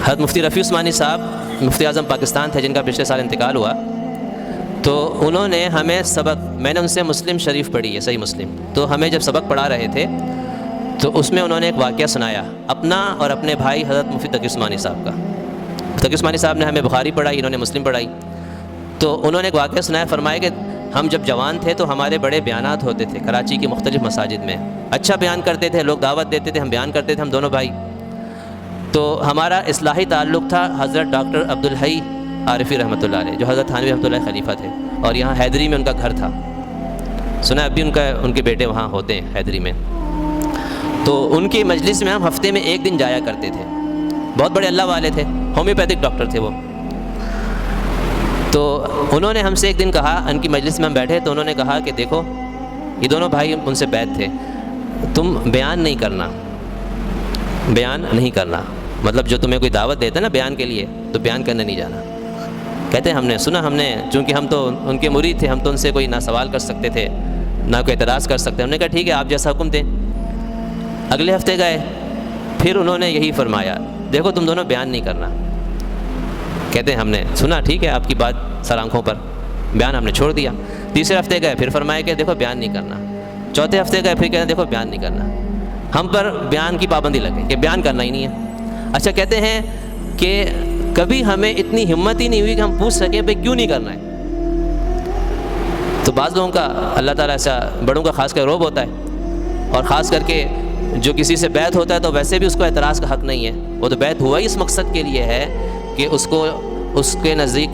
حضرت مفتی رفیع عثمانی صاحب مفتی اعظم پاکستان تھے، جن کا پچھلے سال انتقال ہوا. تو انہوں نے ہمیں سبق، میں نے ان سے مسلم شریف پڑھی ہے، صحیح مسلم. تو ہمیں جب سبق پڑھا رہے تھے تو اس میں انہوں نے ایک واقعہ سنایا اپنا اور اپنے بھائی حضرت مفتی تقی عثمانی صاحب کا. تقی عثمانی صاحب نے ہمیں بخاری پڑھائی، انہوں نے مسلم پڑھائی. تو انہوں نے ایک واقعہ سنایا، فرمایا کہ ہم جب جوان تھے تو ہمارے بڑے بیانات ہوتے تھے کراچی کی مختلف مساجد میں، اچھا بیان کرتے تھے، لوگ دعوت دیتے تھے، ہم بیان کرتے تھے، ہم دونوں بھائی. تو ہمارا اصلاحی تعلق تھا حضرت ڈاکٹر عبدالحی عارفی رحمۃ اللہ علیہ، جو حضرت تھانوی رحمۃ اللہ خلیفہ تھے، اور یہاں حیدری میں ان کا گھر تھا. سنا اب بھی ان کے بیٹے وہاں ہوتے ہیں حیدری میں. تو ان کی مجلس میں ہم ہفتے میں ایک دن جایا کرتے تھے. بہت بڑے اللہ والے تھے، ہومیوپیتھک ڈاکٹر تھے وہ. تو انہوں نے ہم سے ایک دن کہا، ان کی مجلس میں ہم بیٹھے تو انہوں نے کہا کہ دیکھو، یہ دونوں بھائی ان سے بیعت تھے، تم بیان نہیں کرنا، بیان نہیں کرنا. مطلب جو تمہیں کوئی دعوت دیتا ہے نا بیان کے لیے، تو بیان کرنے نہیں جانا. کہتے ہیں ہم نے سنا، ہم نے چونکہ ہم تو ان کے مرید تھے، ہم تو ان سے کوئی نہ سوال کر سکتے تھے نہ کوئی اعتراض کر سکتے. ہم نے کہا ٹھیک ہے، آپ جیسا حکم دیں. اگلے ہفتے گئے، پھر انہوں نے یہی فرمایا، دیکھو تم دونوں بیان نہیں کرنا. کہتے ہیں ہم نے سنا، ٹھیک ہے آپ کی بات سر آنکھوں پر، بیان ہم نے چھوڑ دیا. تیسرے ہفتے گئے، پھر فرمایا کہ دیکھو بیان نہیں کرنا. چوتھے ہفتے گئے، پھر کہتے ہیں دیکھو بیان نہیں کرنا. ہم پر بیان کی پابندی لگے کہ بیان کرنا ہی نہیں ہے. اچھا، کہتے ہیں کہ کبھی ہمیں اتنی ہمت ہی نہیں ہوئی کہ ہم پوچھ سکیں بھائی کیوں نہیں کرنا ہے. تو بعض لوگوں کا اللہ تعالیٰ ایسا، بڑوں کا خاص کر رعب ہوتا ہے، اور خاص کر کے جو کسی سے بیعت ہوتا ہے تو ویسے بھی اس کو اعتراض کا حق نہیں ہے. وہ تو بیعت ہوا ہی اس مقصد کے لیے ہے کہ اس کو، اس کے نزدیک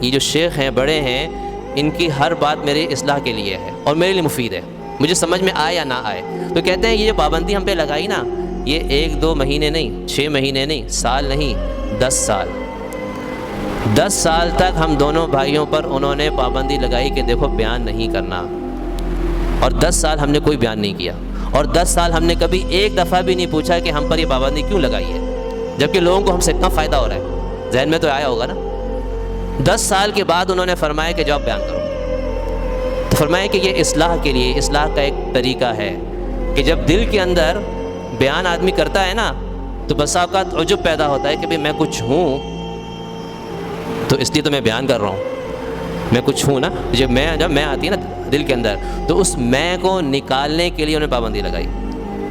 یہ جو شیخ ہیں، بڑے ہیں، ان کی ہر بات میری اصلاح کے لیے ہے اور میرے لیے مفید ہے، مجھے سمجھ میں آئے یا نہ آئے. تو کہتے ہیں یہ پابندی ہم پہ لگائی نا، یہ 1-2 مہینے نہیں، 6 مہینے نہیں، سال نہیں، 10 سال. 10 سال تک ہم دونوں بھائیوں پر انہوں نے پابندی لگائی کہ دیکھو بیان نہیں کرنا. اور 10 سال ہم نے کوئی بیان نہیں کیا. اور 10 سال ہم نے کبھی ایک دفعہ بھی نہیں پوچھا کہ ہم پر یہ پابندی کیوں لگائی ہے، جبکہ لوگوں کو ہم سے اتنا فائدہ ہو رہا ہے. ذہن میں تو آیا ہوگا نا. 10 سال کے بعد انہوں نے فرمایا کہ جاؤ بیان کرو. تو فرمایا کہ یہ اصلاح کے لیے، اصلاح کا ایک طریقہ ہے کہ جب دل کے اندر بیان آدمی کرتا ہے نا تو بسا اوقات عجب پیدا ہوتا ہے کہ بھئی میں کچھ ہوں، تو اس لیے تو میں بیان کر رہا ہوں، میں کچھ ہوں نا. جب میں آتی ہے نا دل کے اندر، تو اس میں کو نکالنے کے لیے انہیں پابندی لگائی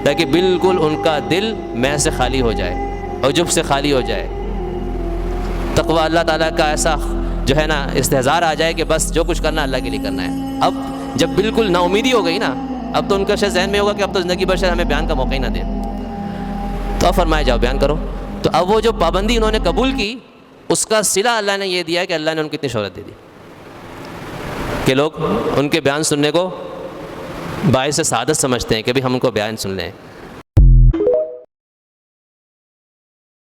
تاکہ بالکل ان کا دل میں سے خالی ہو جائے، عجب سے خالی ہو جائے، تقوی اللہ تعالیٰ کا ایسا جو ہے نا استحضار آ جائے کہ بس جو کچھ کرنا اللہ کے لیے کرنا ہے. اب جب بالکل نا امیدی ہو گئی نا، اب تو ان کا شاید ذہن میں ہوگا کہ اب تو زندگی بھر شاید ہمیں بیان کا موقع ہی نہ دیں. تو اب فرمایا جاؤ بیان کرو. تو اب وہ جو پابندی انہوں نے قبول کی، اس کا صلہ اللہ نے یہ دیا کہ اللہ نے ان کو اتنی شہرت دے دی کہ لوگ ان کے بیان سننے کو باعث سعادت سمجھتے ہیں کہ بھی ہم ان کو بیان سن لیں.